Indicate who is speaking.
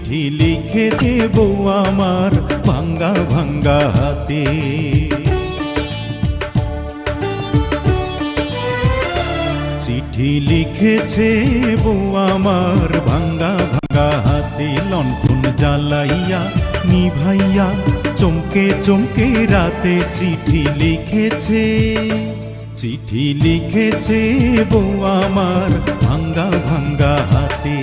Speaker 1: চিঠি লিখে দেবো আমার ভাঙ্গা ভাঙ্গা হাতে। চিঠি লিখেছে বউ আমার ভাঙ্গা ভাঙ্গা হাতে। লণ্ঠন জ্বালাইয়া নিভাইয়া চমকে চমকে রাতে চিঠি লিখেছে। চিঠি লিখেছে বউ আমার ভাঙ্গা ভাঙ্গা হাতে।